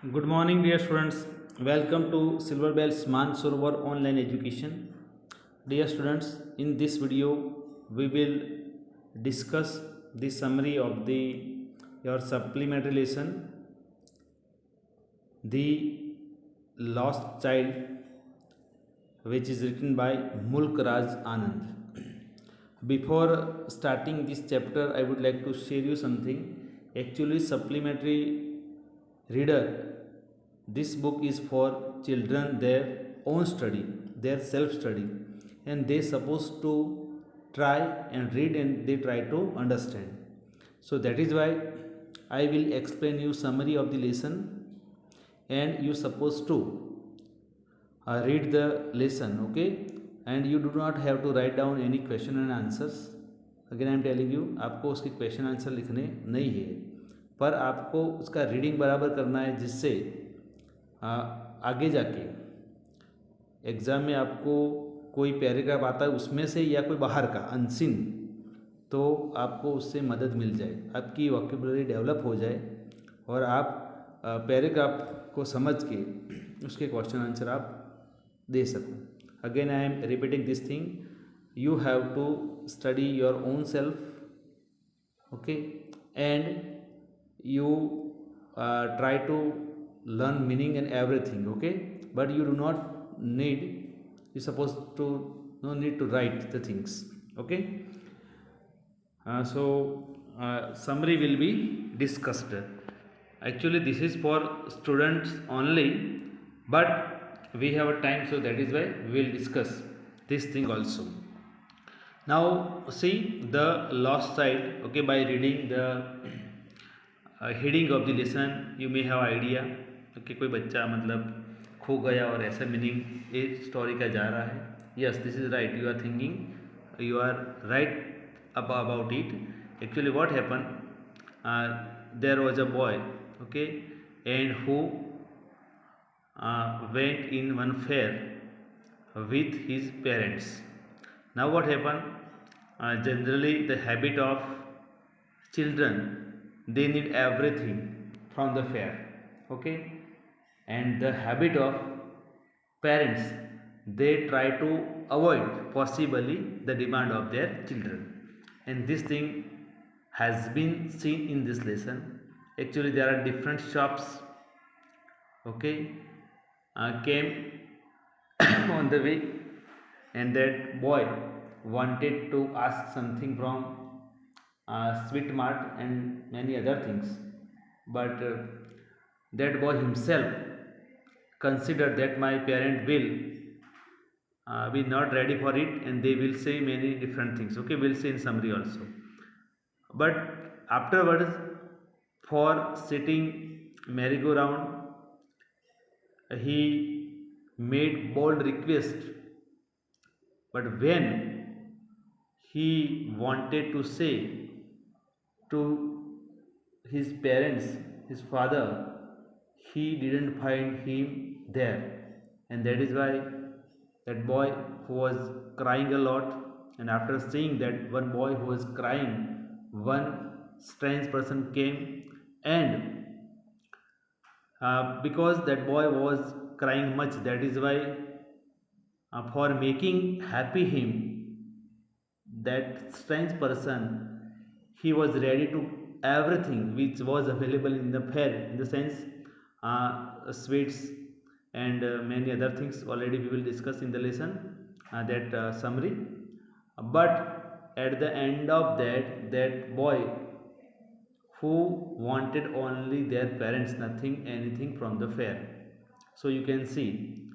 Good morning, dear students. Welcome to Silver Bells Mansarovar Online Education. Dear students, in this video, we will discuss the summary of the your supplementary lesson, The Lost Child, which is written by Mulk Raj Anand. Before starting this chapter, I would like to share you something. Actually, supplementary reader, this book is for children, their own study, their self study, and they supposed to try and read and they try to understand. So that is why I will explain you summary of the lesson, and you supposed to read the lesson, okay? And you do not have to write down any question and answers. Again I am telling you, आपको उसके question answer लिखने नहीं है, पर आपको उसका reading बराबर करना है, जिससे आगे जाके एग्ज़ाम में आपको कोई पैराग्राफ आता है उसमें से या कोई बाहर का अनसिन, तो आपको उससे मदद मिल जाए, आपकी वोकैबुलरी डेवलप हो जाए और आप पैराग्राफ को समझ के उसके क्वेश्चन आंसर आप दे सको. Again I am repeating this thing, you have to study your own self, okay, and you try to learn meaning and everything, okay, but you do not need, you supposed to no need to write the things, okay. Summary will be discussed. Actually this is for students only, but we have a time, so that is why we will discuss this thing also. Now see the lost side, okay. By reading the heading of the lesson you may have idea, okay. कोई बच्चा मतलब खो गया और ऐसा meaning इस story का जा रहा है. Yes, this is right, you are thinking, you are right about it. Actually what happened, there was a boy, okay, and who went in one fair with his parents. Now what happened, generally the habit of children, they need everything from the fair, okay, and the habit of parents, they try to avoid possibly the demand of their children, and this thing has been seen in this lesson. Actually there are different shops, okay, came on the way, and that boy wanted to ask something from Sweet Mart and many other things, but that boy himself considered that my parent will be not ready for it and they will say many different things, okay. We'll say in summary also, but afterwards, for sitting merry-go-round, he made bold request, but when he wanted to say to his parents, his father, he didn't find him there, and that is why that boy who was crying a lot, and after seeing that one boy who was crying, one strange person came, and because that boy was crying much, that is why for making happy him, that strange person, he was ready to everything which was available in the fair, in the sense sweets and many other things already we will discuss in the lesson, that summary. But at the end of that, that boy who wanted only their parents, nothing anything from the fair. So you can see,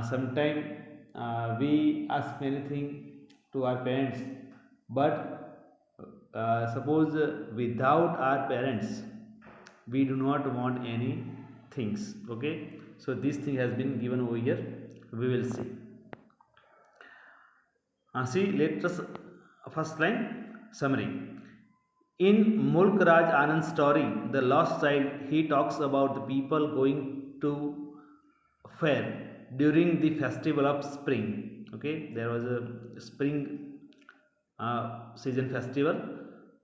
sometime we ask many things to our parents, but suppose without our parents we do not want any things, okay. So this thing has been given over here, we will see. See, let us first line summary. In Mulk Raj Anand's story, The Lost Child, he talks about the people going to fair during the festival of spring. Okay, there was a spring season festival.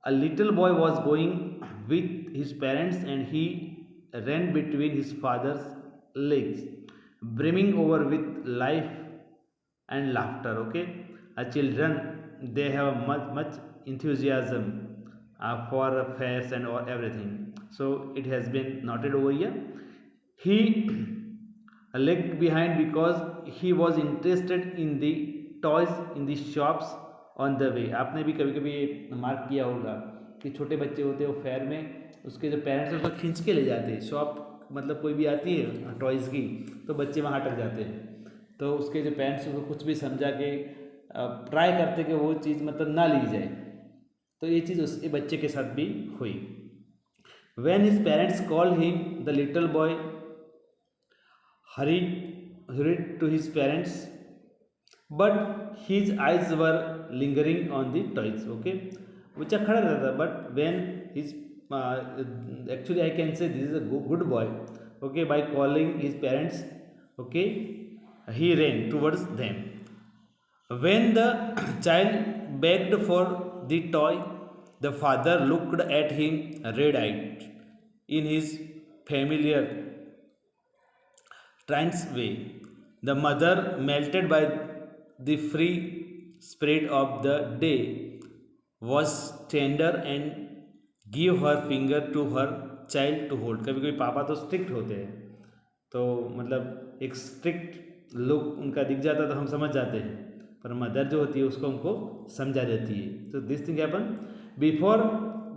A little boy was going with his parents, and he ran between his father's legs, brimming over with life and laughter. Okay, children, they have much enthusiasm for fairs and or everything. So it has been noted over here. He lagged behind because he was interested in the toys in the shops on the way. आपने भी कभी कभी mark किया होगा कि छोटे बच्चे होते हैं वो फेयर में उसके जो पेरेंट्स उसको खींच के ले जाते हैं शॉप, मतलब कोई भी आती है टॉयज़ की तो बच्चे वहाँ अटक जाते हैं, तो उसके जो पेरेंट्स उसको कुछ भी समझा के ट्राई करते कि वो चीज़ मतलब ना ली जाए। तो ये चीज़ उस बच्चे के साथ भी हुई। When his parents called him, the little boy hurried to his parents, but his eyes were lingering on the toys. Okay, बच्चा खड़ा रहता था, but when his actually I can say this is a good boy. Okay, by calling his parents, okay, he ran towards them. When the child begged for the toy, the father looked at him red-eyed in his familiar trance way. The mother, melted by the free spirit of the day, was tender and give her finger to her child to hold. कभी कभी पापा तो strict होते हैं, तो मतलब एक strict look उनका दिख जाता तो हम समझ जाते हैं, पर मदर जो होती है उसको हमको समझा देती है. तो this thing happen before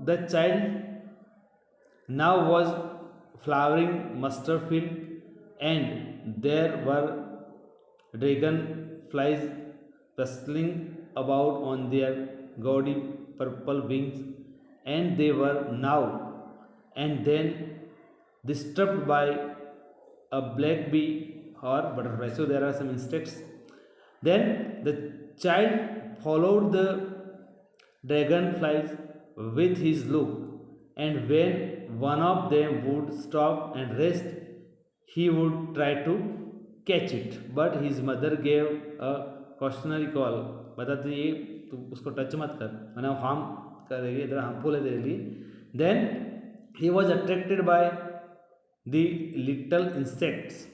the child now was flowering mustard field, and there were dragon flies bustling about on their gaudy purple wings, and they were now and then disturbed by a black bee or butterfly. So there are some insects. Then the child followed the dragonflies with his look, and when one of them would stop and rest, he would try to catch it, but his mother gave a cautionary call. बताती ये तू उसको touch मत कर वरना harm करेगी, इधर harmful है तेरे लिए. Then he was attracted by the little insects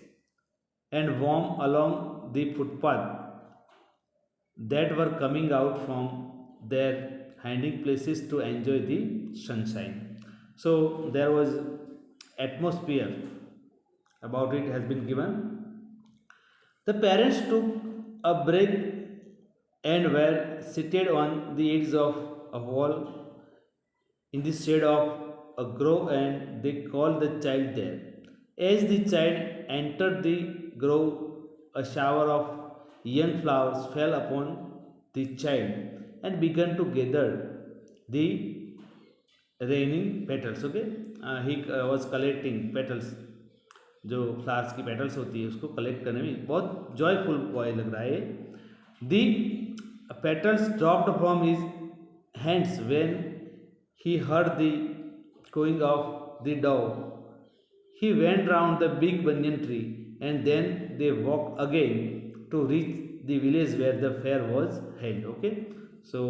and worm along the footpath that were coming out from their hiding places to enjoy the sunshine. So there was atmosphere about it has been given. The parents took a break and were seated on the edge of a wall in the shade of a grove, and they called the child there. As the child entered the grove, a shower of young flowers fell upon the child and began to gather the raining petals. Okay, he was collecting petals, जो flowers की petals होती है उसको collect करने में बहुत joyful boy लग रहा है. The petals dropped from his hands when he heard the cooing of the dove. He went round the big banyan tree, and then they walked again to reach the village where the fair was held. Okay, so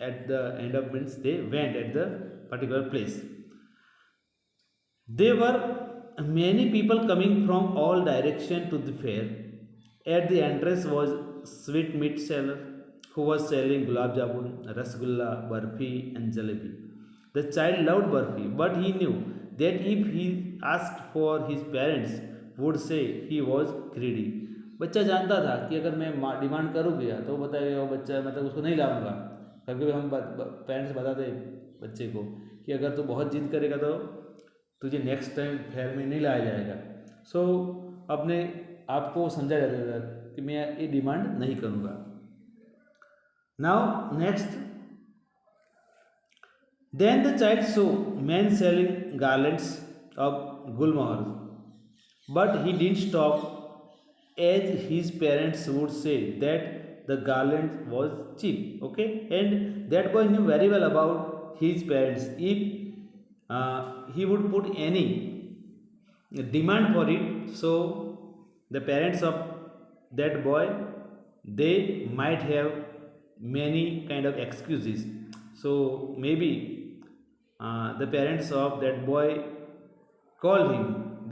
at the end of means they went at the particular place. There were many people coming from all directions to the fair. At the entrance was sweet meat seller who was selling gulab jamun, rasgulla, barfi, and jalebi. The child loved barfi, but he knew that if he asked for his parents would say he was greedy. बच्चा जानता था कि अगर मैं demand करूँगा तो वो बताएगा वो बच्चा मतलब उसको नहीं लाऊंगा. कभी कभी हम पेरेंट्स बताते बच्चे को कि अगर तू बहुत जिद करेगा तो तुझे नेक्स्ट टाइम फेयर में नहीं लाया जाएगा. सो अपने आपको समझा जाता था कि मैं ये डिमांड नहीं करूँगा. Now next, then the child saw men selling garlands of gulmohars, but he didn't stop, as his parents would say that the garland was cheap. Okay, and that boy knew very well about his parents. If he would put any demand for it, so the parents of that boy, they might have many kind of excuses. So maybe the parents of that boy call him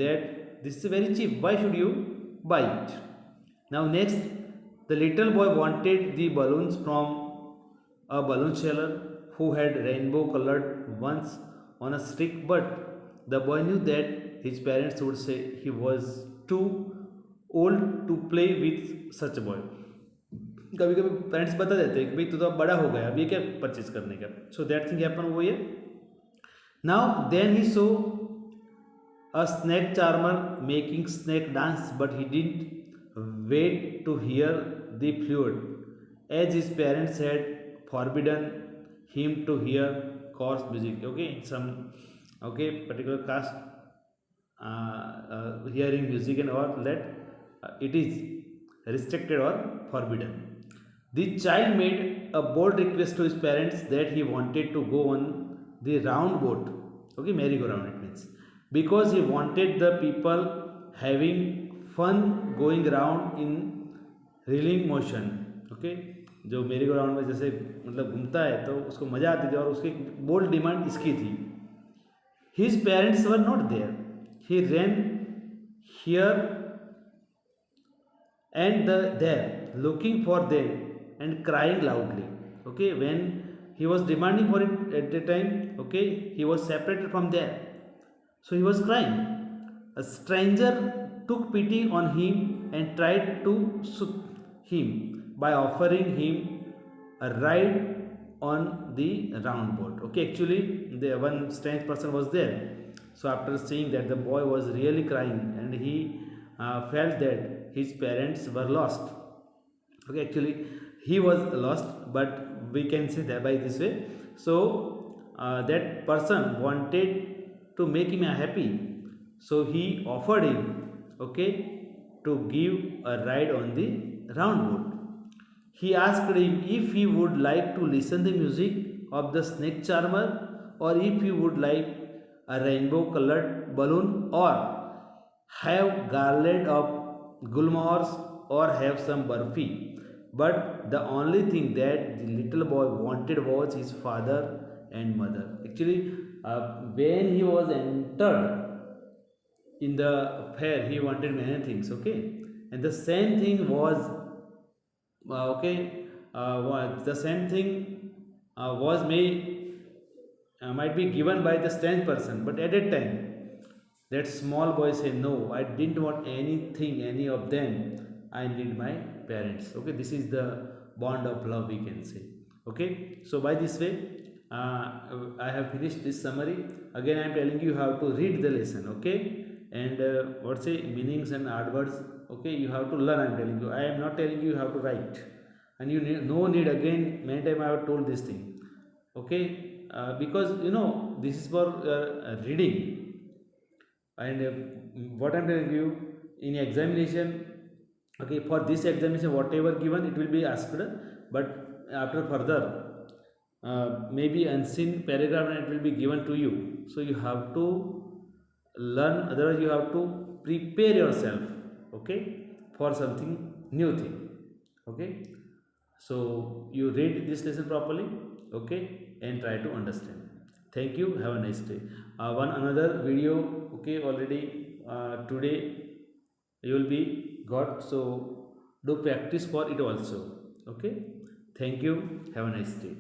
that this is very cheap, why should you buy it? Now next, the little boy wanted the balloons from a balloon seller who had rainbow colored ones on a stick, but the boy knew that his parents would say he was too old to play with such a boy. कभी कभी parents बता देते हैं कि भाई तू तो अब बड़ा हो गया, अभी क्या परचेज करने का. सो दैट थिंग हैपन वो ये. Now then he saw a snake charmer making snake dance, but he didn't wait to hear the flute, as his parents had forbidden him to hear coarse music. Okay, some particular caste hearing music and all that it is restricted or forbidden. The child made a bold request to his parents that he wanted to go on the round boat. Okay, merry-go-round it means, because he wanted the people having fun going around in reeling motion. Okay, जो merry go round में जैसे मतलब घूमता है तो उसको मज़ा आती थी, और उसकी बोल्ड डिमांड इसकी थी. His parents were not there. He ran here and there looking for them and crying loudly. Okay, when he was demanding for it at the time, okay, he was separated from there, so he was crying. A stranger took pity on him and tried to soothe him by offering him a ride on the round boat. Okay, actually the one strange person was there, so after seeing that the boy was really crying and he felt that his parents were lost. Okay, actually he was lost, but we can say that by this way. So that person wanted to make him happy, so he offered him, okay, to give a ride on the round boat. He asked him if he would like to listen the music of the snake charmer, or if he would like a rainbow colored balloon, or have garland of gulmohars, or have some barfi. But the only thing that the little boy wanted was his father and mother. Actually, when he was entered in the fair, he wanted many things. Okay, and the same thing was the same thing was might be given by the strange person. But at that time, that small boy said, "No, I didn't want anything, any of them. I need my parents." Okay, this is the bond of love, we can say. Okay, so by this way, I have finished this summary. Again, I am telling you how to read the lesson. Okay, and what say meanings and adverbs. Okay, you have to learn. I am telling you. I am not telling you how to write, and you need no need again. Many times I have told this thing. Okay, because you know this is for reading, and what I am telling you in examination. Okay, for this examination whatever given it will be asked, but after further maybe unseen paragraph and it will be given to you, so you have to learn, otherwise you have to prepare yourself, okay, for something new thing. Okay, so you read this lesson properly, okay, and try to understand. Thank you, have a nice day. One another video, okay, already today you will be got, so do practice for it also. Okay, thank you, have a nice day.